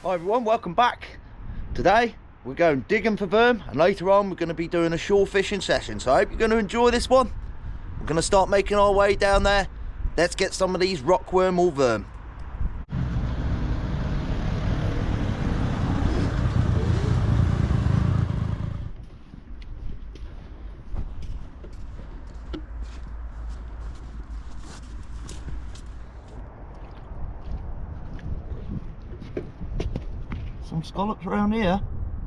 Hi everyone, welcome back. Today we're going digging for Verm, and later on we're going to be doing a shore fishing session, so I hope you're going to enjoy this one. We're going to start making our way down there. Let's get some of these rockworm or Verm. Some scallops around here.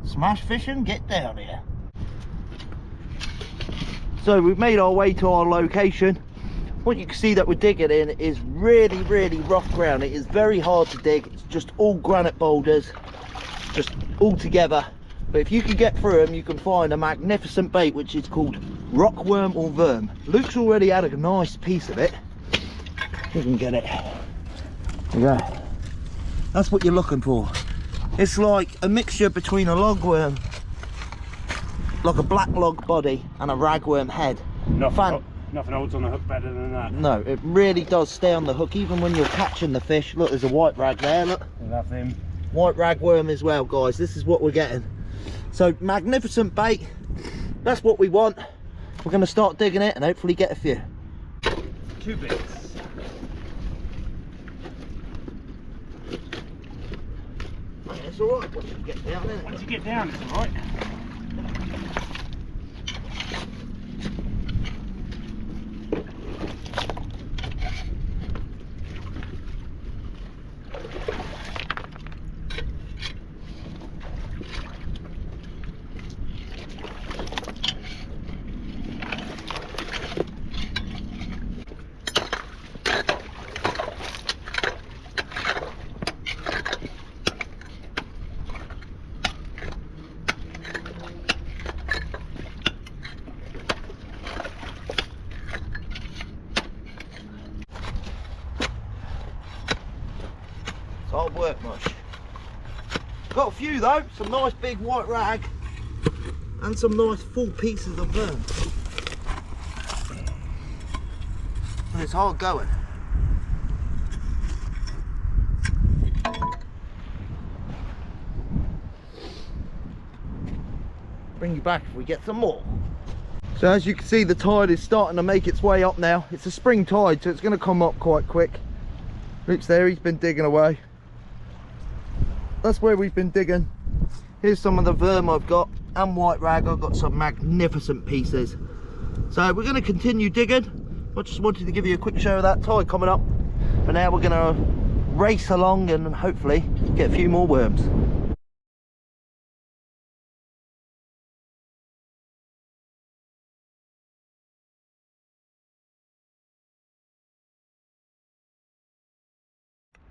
Smash fishing, get down here. So we've made our way to our location. What you can see that we're digging in is really rough ground. It is very hard to dig. It's just all granite boulders, just all together. But if you can get through them, you can find a magnificent bait which is called rockworm or Verm. Luke's already had a nice piece of it. You can get it. There you go. That's what you're looking for. It's like a mixture between a logworm, like a black log body, and a ragworm head. Nothing holds on the hook better than that. No, it really does stay on the hook even when you're catching the fish. Look, there's a white rag there, look. Love him. White ragworm as well, guys. This is what we're getting. So, magnificent bait. That's what we want. We're going to start digging it and hopefully get a few. 2 bits. It's alright once you get down, isn't it? Once you get down, it's alright. Hard work, much. Got a few though, some nice big white rag and some nice full pieces of Verm. And it's hard going. Bring you back if we get some more. So as you can see, the tide is starting to make its way up now. It's a spring tide, so it's going to come up quite quick. Luke's there, he's been digging away. That's where we've been digging. Here's some of the Verm I've got, and white rag. I've got some magnificent pieces. So we're going to continue digging. I just wanted to give you a quick show of that tide coming up. But now we're going to race along and hopefully get a few more worms.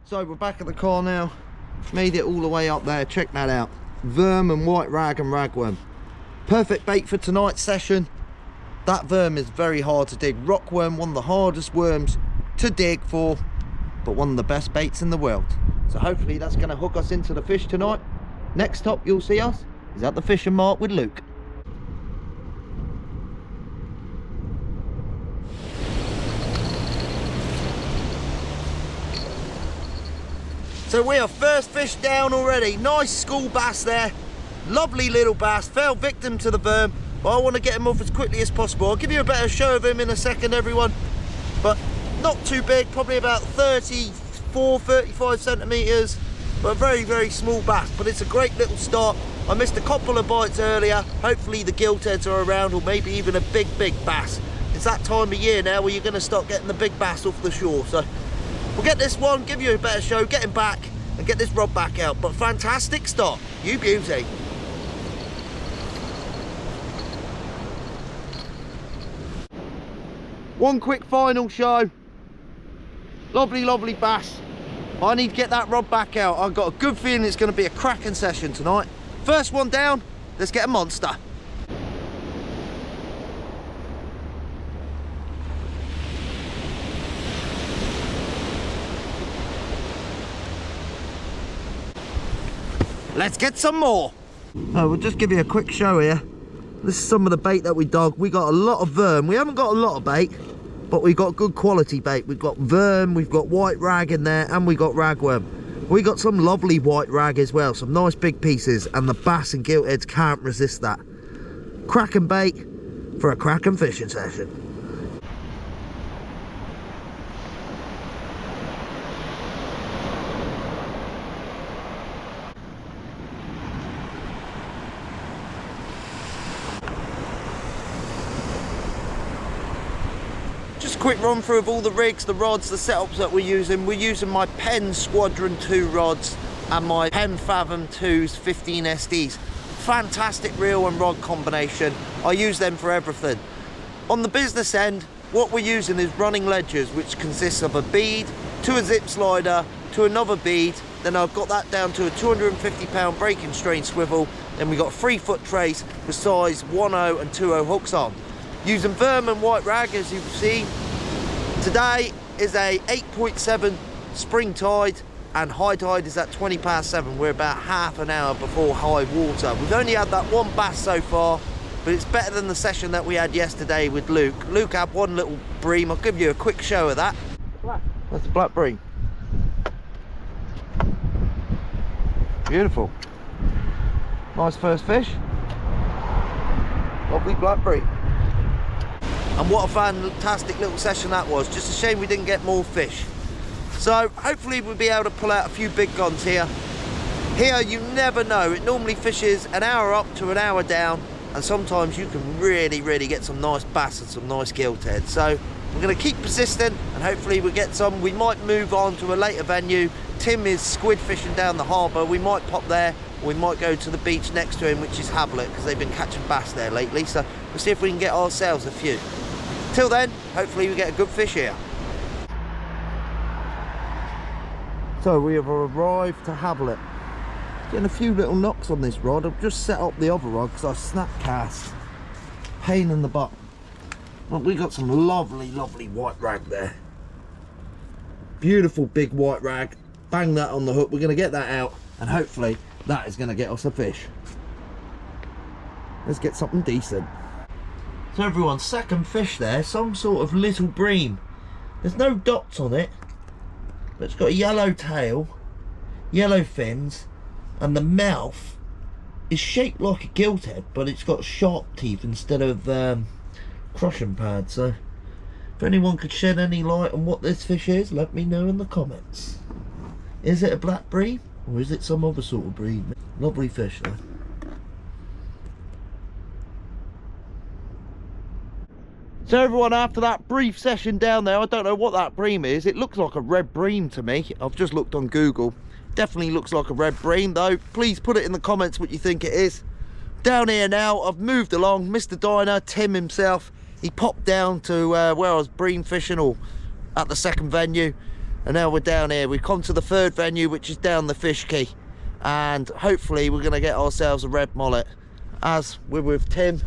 So we're back at the car now. Made it all the way up there. Check that out. Verm and white rag and ragworm. Perfect bait for tonight's session. That Verm is very hard to dig. Rockworm, one of the hardest worms to dig for, but one of the best baits in the world. So hopefully that's going to hook us into the fish tonight. Next up you'll see us is at the Fishing Mart with Luke. So we are first fish down already. Nice school bass there. Lovely little bass. Fell victim to the Verm, but I want to get him off as quickly as possible. I'll give you a better show of him in a second, everyone. But not too big, probably about 34, 35 centimetres. But a very small bass. But it's a great little start. I missed a couple of bites earlier. Hopefully the giltheads are around, or maybe even a big bass. It's that time of year now where you're going to start getting the big bass off the shore. So we'll get this one, give you a better show, get him back and get this rod back out. But fantastic start, you beauty. One quick final show. Lovely bass. I need to get that rod back out. I've got a good feeling it's going to be a cracking session tonight. First one down, let's get a monster. Let's get some more. We'll just give you a quick show here. This is some of the bait that we dug. We got a lot of Verm. We haven't got a lot of bait, but we got good quality bait. We've got Verm, we've got white rag in there, and we got ragworm. We got some lovely white rag as well, some nice big pieces, and the bass and giltheads can't resist that. Cracking bait for a cracking fishing session. Just a quick run through of all the rigs, the rods, the setups that we're using. We're using my Penn Squadron 2 rods and my Penn Fathom 2's 15 SDs. Fantastic reel and rod combination. I use them for everything. On the business end, what we're using is running ledgers, which consists of a bead to a zip slider to another bead. Then I've got that down to a 250-pound breaking strain swivel. Then we got a 3-foot trace with size 1/0 and 2/0 hooks on. Using Verm and white rag, as you can see. Today is a 8.7 spring tide, and high tide is at 20 past 7. We're about half an hour before high water. We've only had that one bass so far, but it's better than the session that we had yesterday with Luke. Luke had one little bream. I'll give you a quick show of that. That's a black bream. Beautiful. Nice first fish. Lovely black bream. And what a fantastic little session that was. Just a shame we didn't get more fish. So hopefully we'll be able to pull out a few big guns here. Here you never know. It normally fishes an hour up to an hour down, and sometimes you can really get some nice bass and some nice gilthead. So we're going to keep persistent and hopefully we'll get some. We might move on to a later venue. Tim is squid fishing down the harbour. We might pop there. We might go to the beach next to him, which is Hablett, because they've been catching bass there lately. So we'll see if we can get ourselves a few. Till then, hopefully we get a good fish here. So we have arrived to Hablett. Getting a few little knocks on this rod. I've just set up the other rod because I snap cast. Pain in the butt. But we got some lovely white rag there. Beautiful big white rag. Bang that on the hook. We're going to get that out, and hopefully that is going to get us a fish. Let's get something decent. So everyone, second fish there, some sort of little bream. There's no dots on it, but it's got a yellow tail, yellow fins, and the mouth is shaped like a gilthead, but it's got sharp teeth instead of crushing pads. So if anyone could shed any light on what this fish is, let me know in the comments. Is it a black bream, or is it some other sort of bream? Lovely fish though. So everyone, after that brief session down there, I don't know what that bream is. It looks like a red bream to me. I've just looked on Google. Definitely looks like a red bream though. Please put it in the comments what you think it is. Down here now, I've moved along. Mr. Diner, Tim himself, he popped down to where I was bream fishing, or at the second venue. And now we're down here. We've come to the third venue, which is down the fish quay. And hopefully we're gonna get ourselves a red mullet. As we're with Tim,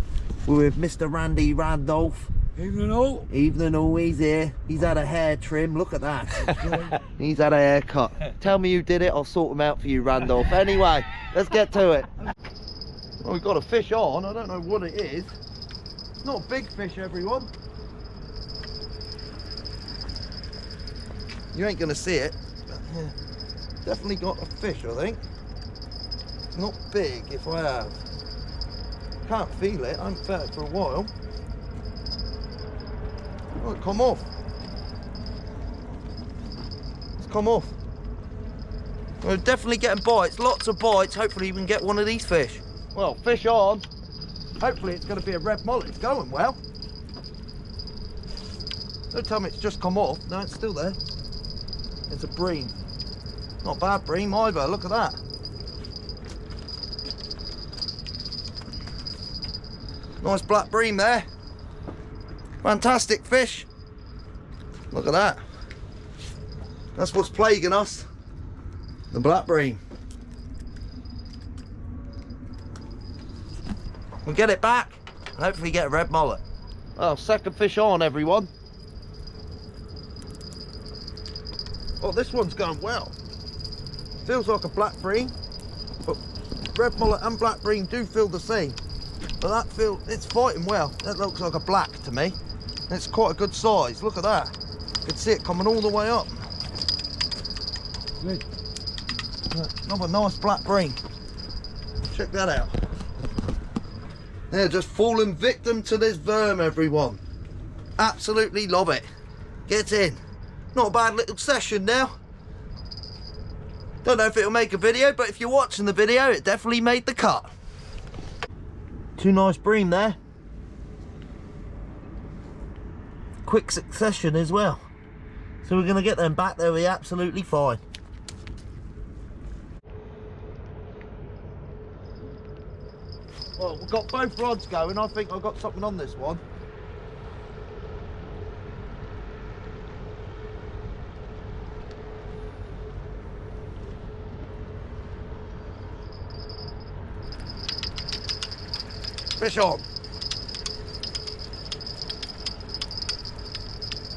we're with Mr. Randy Randolph. Evening all. Evening all, he's here. He's had a hair trim, look at that. He's had a haircut. Tell me who did it, I'll sort him out for you, Randolph. Anyway, let's get to it. Well, we've got a fish on, I don't know what it is. It's not a big fish, everyone. You ain't gonna see it, but yeah, definitely got a fish, I think. Not big, if I have. Can't feel it, I haven't felt it for a while. Oh, it come off. It's come off. We're definitely getting bites, lots of bites. Hopefully we can get one of these fish. Well, fish on. Hopefully it's going to be a red mullet. It's going well. Don't tell me it's just come off. No, it's still there. It's a bream. Not a bad bream either. Look at that. Nice black bream there. Fantastic fish. Look at that. That's what's plaguing us. The black bream. We'll get it back and hopefully get a red mullet. Oh, second fish on, everyone. Oh, this one's going well. Feels like a black bream, but red mullet and black bream do feel the same. But it's fighting well. That looks like a black to me. It's quite a good size. Look at that. You can see it coming all the way up. Another nice black bream. Check that out. They're just falling victim to this Verm, everyone. Absolutely love it. Get in. Not a bad little session now. Don't know if it'll make a video, but if you're watching the video, it definitely made the cut. Two nice bream there. Quick succession as well. So we're going to get them back. They'll be absolutely fine. Well, we've got both rods going. I think I've got something on this one. Fish on.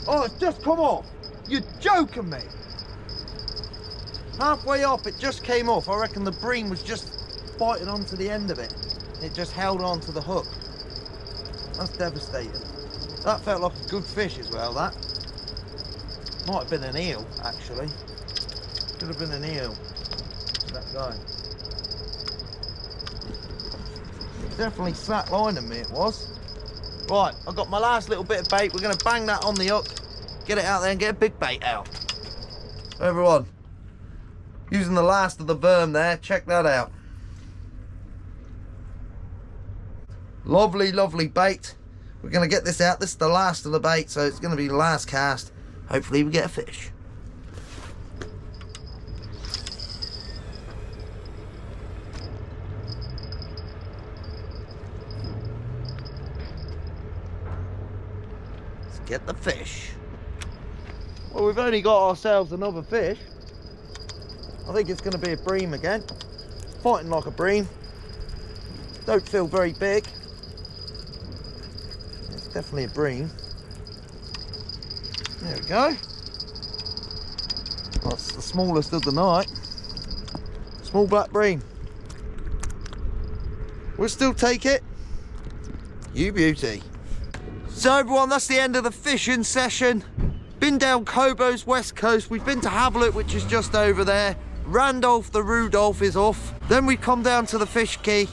Oh, it's just come off. You're joking me. Halfway up, it just came off. I reckon the bream was just biting onto the end of it. It just held on to the hook. That's devastating. That felt like a good fish as well, that. Might have been an eel, actually. Could have been an eel. That guy. Definitely slack lining me, it was. Right, I've got my last little bit of bait. We're going to bang that on the hook, get it out there and get a big bait out. Everyone, using the last of the Verm there, check that out. Lovely, lovely bait. We're going to get this out. This is the last of the bait, so it's going to be the last cast. Hopefully we get a fish. Get the fish. Well, we've only got ourselves another fish. I think it's going to be a bream again. Fighting like a bream. Don't feel very big. It's definitely a bream. There we go. That's the smallest of the night. Small black bream. We'll still take it. You beauty. So everyone, that's the end of the fishing session. Been down Cobo's west coast. We've been to Havelock, which is just over there. Randolph the Rudolph is off. Then we come down to the Fish Quay.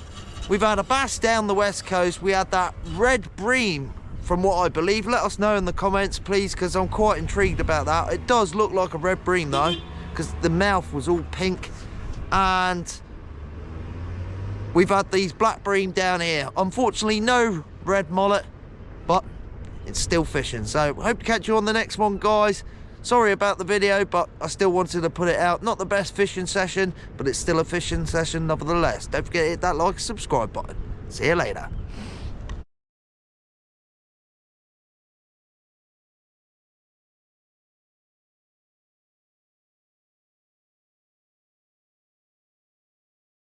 We've had a bass down the west coast. We had that red bream, from what I believe. Let us know in the comments, please, because I'm quite intrigued about that. It does look like a red bream though, because the mouth was all pink. And we've had these black bream down here. Unfortunately, no red mullet, but it's still fishing. So hope to catch you on the next one, guys. Sorry about the video, but I still wanted to put it out. Not the best fishing session, but it's still a fishing session nevertheless. Don't forget to hit that like and subscribe button. See you later.